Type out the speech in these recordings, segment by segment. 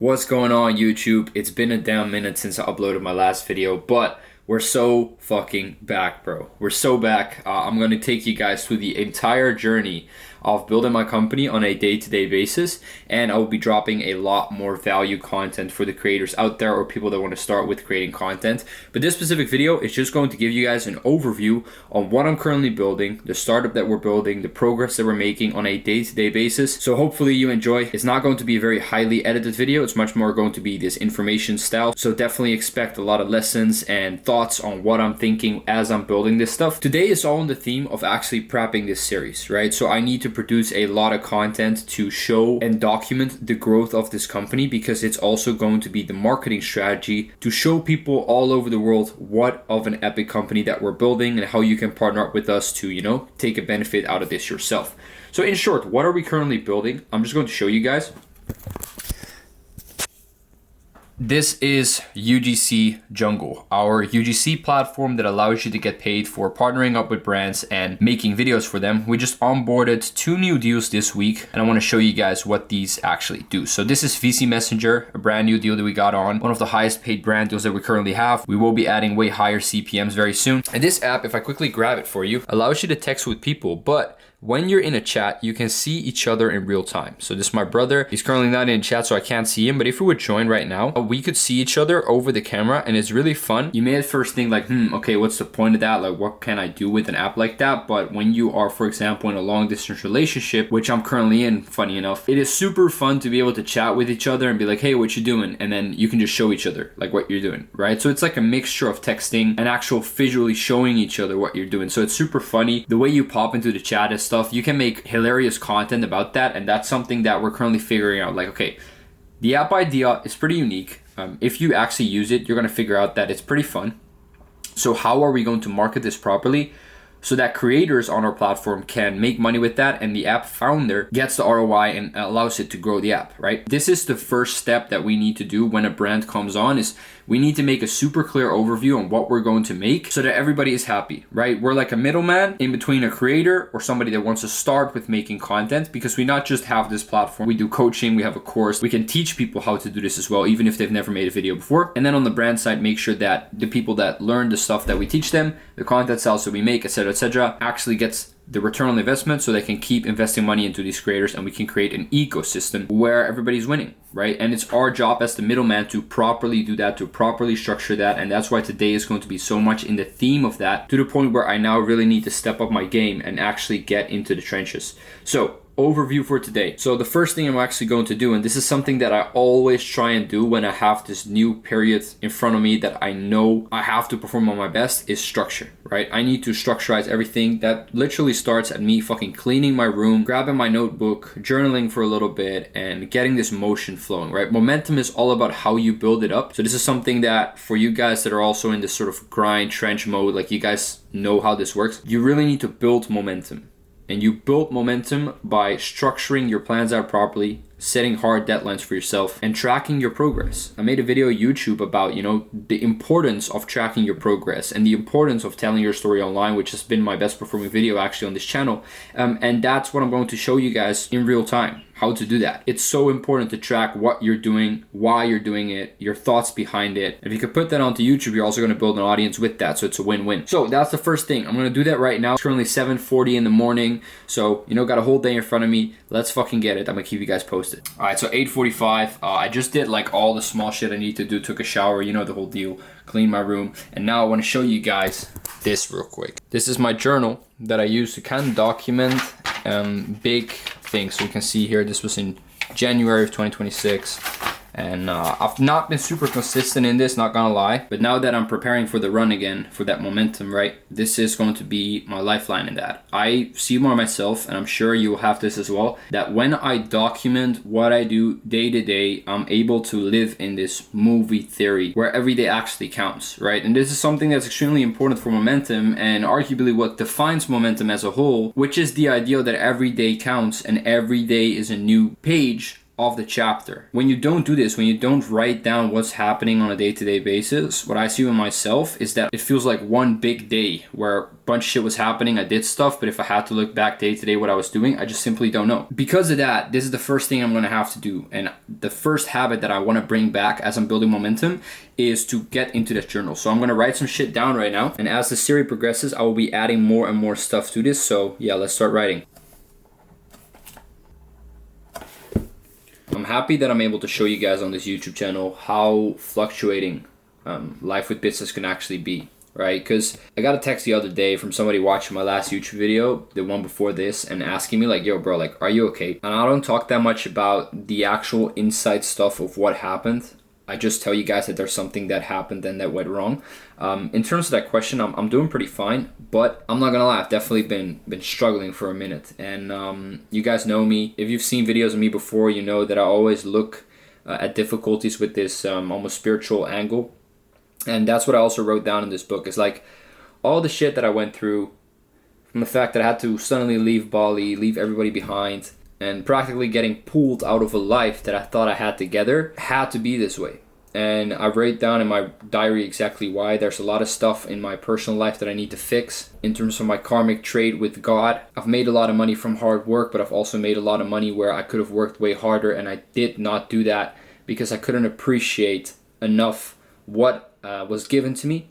What's going on, YouTube? It's been a damn minute since I uploaded my last video, but we're so fucking back, bro. We're so back. I'm going to take you guys through the entire journey of building my company on a day-to-day basis, and I will be dropping a lot more value content for the creators out there or people that want to start with creating content. But this specific video is just going to give you guys an overview on what I'm currently building, the startup that we're building, the progress that we're making on a day-to-day basis. So hopefully you enjoy. It's not going to be a very highly edited video. It's much more going to be this information style. So definitely expect a lot of lessons and thoughts on what I'm thinking as I'm building this stuff. Today is all in the theme of actually prepping this series, right? So I need to produce a lot of content to show and document the growth of this company, because it's also going to be the marketing strategy to show people all over the world what of an epic company that we're building and how you can partner up with us to, take a benefit out of this yourself. So in short, what are we currently building? I'm just going to show you guys. This is UGC Jungle, our UGC platform that allows you to get paid for partnering up with brands and making videos for them. We just onboarded 2 new deals this week, and I want to show you guys what these actually do. So this is VC Messenger, a brand new deal that we got on, one of the highest paid brand deals that we currently have. We will be adding way higher CPMs very soon. And this app, if I quickly grab it for you, allows you to text with people, but when you're in a chat, you can see each other in real time. So this is my brother. He's currently not in chat, so I can't see him. But if we would join right now, we could see each other over the camera, and it's really fun. You may at first think like, okay, what's the point of that? Like, what can I do with an app like that? But when you are, for example, in a long distance relationship, which I'm currently in, funny enough, it is super fun to be able to chat with each other and be like, hey, what you doing? And then you can just show each other like what you're doing, right? So it's like a mixture of texting and actual visually showing each other what you're doing. So it's super funny. The way you pop into the chat and stuff, you can make hilarious content about that, and that's something that we're currently figuring out. Like, okay, the app idea is pretty unique. If you actually use it, you're going to figure out that it's pretty fun. So how are we going to market this properly so that creators on our platform can make money with that, and the app founder gets the ROI and allows it to grow the app, right? This is the first step that we need to do when a brand comes on. Is we need to make a super clear overview on what we're going to make so that everybody is happy, right? We're like a middleman in between a creator or somebody that wants to start with making content, because we not just have this platform, we do coaching, we have a course, we can teach people how to do this as well, even if they've never made a video before. And then on the brand side, make sure that the people that learn the stuff that we teach them, the content styles that we make, etc., actually gets the return on investment, so they can keep investing money into these creators, and we can create an ecosystem where everybody's winning, right? And it's our job as the middleman to properly do that, to properly structure that. And that's why today is going to be so much in the theme of that, to the point where I now really need to step up my game and actually get into the trenches. So overview for today. So the first thing I'm actually going to do, and this is something that I always try and do when I have this new period in front of me that I know I have to perform on my best, is structure, right? I need to structurize everything. That literally starts at me fucking cleaning my room, grabbing my notebook, journaling for a little bit, and getting this motion flowing, right? Momentum is all about how you build it up. So this is something that for you guys that are also in this sort of grind trench mode, like you guys know how this works, you really need to build momentum. And you build momentum by structuring your plans out properly, setting hard deadlines for yourself, and tracking your progress. I made a video on YouTube about, the importance of tracking your progress and the importance of telling your story online, which has been my best performing video actually on this channel. And that's what I'm going to show you guys in real time, how to do that. It's so important to track what you're doing, why you're doing it, your thoughts behind it. If you could put that onto YouTube, you're also going to build an audience with that. So it's a win-win. So that's the first thing. I'm going to do that right now. It's currently 7:40 in the morning. So, got a whole day in front of me. Let's fucking get it. I'm going to keep you guys posted. All right, so 8:45. I just did like all the small shit I need to do. Took a shower, the whole deal. Cleaned my room. And now I want to show you guys this real quick. This is my journal that I use to kind of document big things. So you can see here, this was in January of 2026. And I've not been super consistent in this, not gonna lie. But now that I'm preparing for the run again, for that momentum, right? This is going to be my lifeline in that. I see more myself, and I'm sure you will have this as well, that when I document what I do day to day, I'm able to live in this movie theory where every day actually counts, right? And this is something that's extremely important for momentum, and arguably what defines momentum as a whole, which is the idea that every day counts and every day is a new page of the chapter. When you don't do this, when you don't write down what's happening on a day-to-day basis, what I see with myself is that it feels like one big day where a bunch of shit was happening. I did stuff, but if I had to look back day to day what I was doing, I just simply don't know. Because of that, this is the first thing I'm going to have to do. And the first habit that I want to bring back as I'm building momentum is to get into this journal. So I'm going to write some shit down right now. And as the series progresses, I will be adding more and more stuff to this. So yeah, let's start writing. I'm happy that I'm able to show you guys on this YouTube channel how fluctuating life with business can actually be, right? Because I got a text the other day from somebody watching my last YouTube video, the one before this, and asking me like, yo bro, like, are you okay? And I don't talk that much about the actual inside stuff of what happened. I just tell you guys that there's something that happened and that went wrong. In terms of that question, I'm doing pretty fine, but I'm not gonna lie, I've definitely been struggling for a minute. And you guys know me. If you've seen videos of me before, you know that I always look at difficulties with this almost spiritual angle. And that's what I also wrote down in this book. Is like all the shit that I went through, from the fact that I had to suddenly leave Bali, leave everybody behind, and practically getting pulled out of a life that I thought I had together, had to be this way. And I wrote down in my diary exactly why. There's a lot of stuff in my personal life that I need to fix in terms of my karmic trade with God. I've made a lot of money from hard work, but I've also made a lot of money where I could have worked way harder, and I did not do that because I couldn't appreciate enough what was given to me.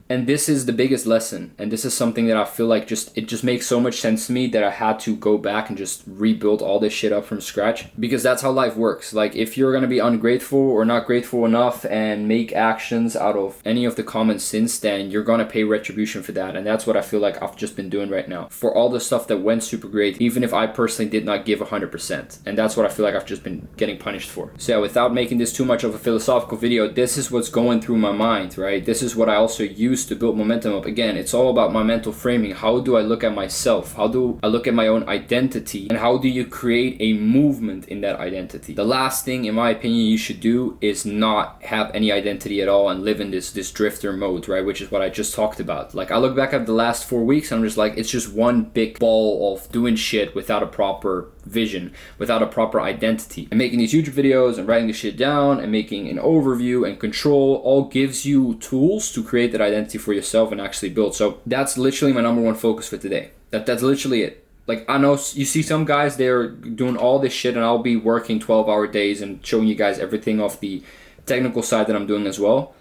And this is the biggest lesson, and this is something that I feel like it just makes so much sense to me that I had to go back and just rebuild all this shit up from scratch, because that's how life works. Like, if you're gonna be ungrateful or not grateful enough and make actions out of any of the common sins, then you're gonna pay retribution for that. And that's what I feel like I've just been doing right now for all the stuff that went super great, even if I personally did not give 100%. And that's what I feel like I've just been getting punished for. So yeah, without making this too much of a philosophical video, this is what's going through my mind, right? This is what I also use to build momentum up. Again, it's all about my mental framing. How do I look at myself? How do I look at my own identity? And how do you create a movement in that identity? The last thing, in my opinion, you should do is not have any identity at all and live in this drifter mode, right? Which is what I just talked about. Like, I look back at the last 4 weeks and I'm just like, it's just one big ball of doing shit without a proper vision, without a proper identity. And making these YouTube videos and writing this shit down and making an overview and control all gives you tools to create that identity for yourself and actually build. So that's literally my number one focus for today. That's literally it. Like, I know you see some guys, they're doing all this shit and I'll be working 12-hour days and showing you guys everything off the technical side that I'm doing as well.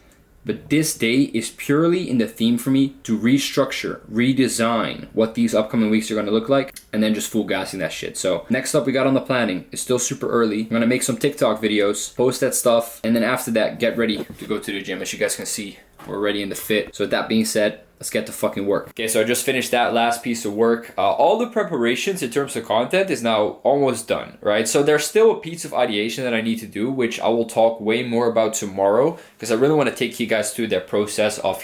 But this day is purely in the theme for me to restructure, redesign what these upcoming weeks are going to look like, and then just full gassing that shit. So next up we got on the planning. It's still super early. I'm going to make some TikTok videos, post that stuff, and then after that, get ready to go to the gym. As you guys can see, we're ready in the fit. So with that being said, let's get to fucking work. Okay, so I just finished that last piece of work. All the preparations in terms of content is now almost done, right? So there's still a piece of ideation that I need to do, which I will talk way more about tomorrow, because I really want to take you guys through that process of,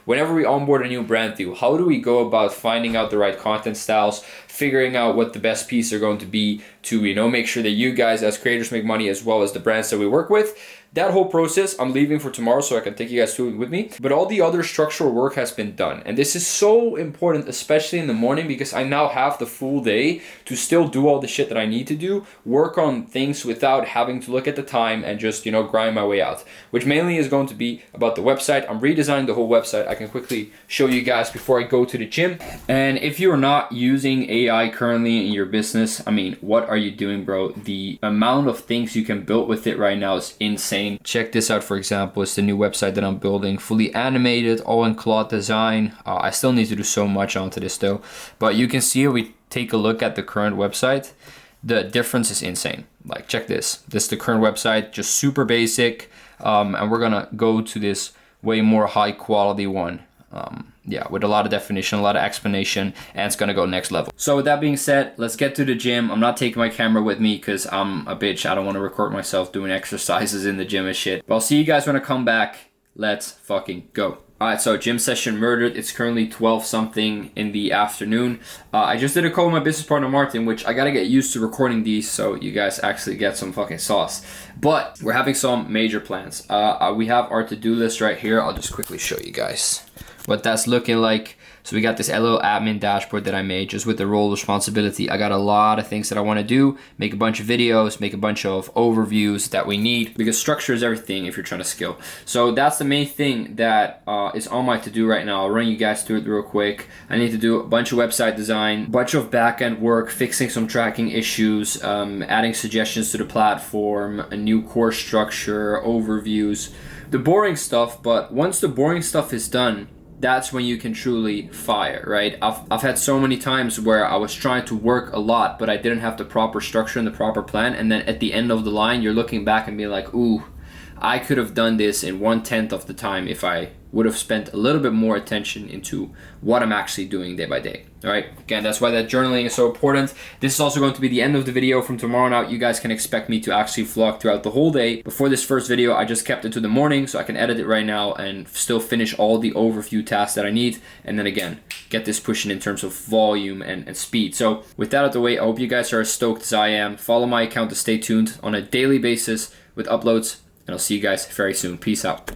whenever we onboard a new brand deal, how do we go about finding out the right content styles, figuring out what the best pieces are going to be to, make sure that you guys as creators make money as well as the brands that we work with. That whole process I'm leaving for tomorrow so I can take you guys through it with me. But all the other structural work has been done. And this is so important, especially in the morning, because I now have the full day to still do all the shit that I need to do, work on things without having to look at the time and just, grind my way out. Which mainly is going to be about the website. I'm redesigning the whole website. I can quickly show you guys before I go to the gym. And if you're not using AI currently in your business, what are you doing, bro? The amount of things you can build with it right now is insane. Check this out, for example. It's the new website that I'm building, fully animated, all in Claude Design. I still need to do so much onto this though, but you can see if we take a look at the current website, the difference is insane. Like, check this. This is the current website, just super basic, and we're gonna go to this way more high quality one. With a lot of definition, a lot of explanation, and it's gonna go next level. So with that being said, let's get to the gym. I'm not taking my camera with me because I'm a bitch. I don't want to record myself doing exercises in the gym and shit. But I'll see you guys when I come back. Let's fucking go. Alright, so gym session murdered. It's currently 12 something in the afternoon. I just did a call with my business partner Martin, which I gotta get used to recording these so you guys actually get some fucking sauce. But we're having some major plans. We have our to-do list right here. I'll just quickly show you guys. what that's looking like. So we got this little admin dashboard that I made just with the role responsibility. I got a lot of things that I want to do, make a bunch of videos, make a bunch of overviews that we need, because structure is everything if you're trying to scale. So that's the main thing that is on my to-do right now. I'll run you guys through it real quick. I need to do a bunch of website design, bunch of back-end work, fixing some tracking issues, adding suggestions to the platform, a new course structure, overviews, the boring stuff. But once the boring stuff is done, that's when you can truly fire, right? I've had so many times where I was trying to work a lot, but I didn't have the proper structure and the proper plan. And then at the end of the line, you're looking back and being like, ooh, I could have done this in 1/10 of the time if I would have spent a little bit more attention into what I'm actually doing day by day. All right, again, that's why that journaling is so important. This is also going to be the end of the video. From tomorrow on out, you guys can expect me to actually vlog throughout the whole day. Before this first video, I just kept it to the morning so I can edit it right now and still finish all the overview tasks that I need. And then again, get this pushing in terms of volume and speed. So with that out the way, I hope you guys are as stoked as I am. Follow my account to stay tuned on a daily basis with uploads, and I'll see you guys very soon. Peace out.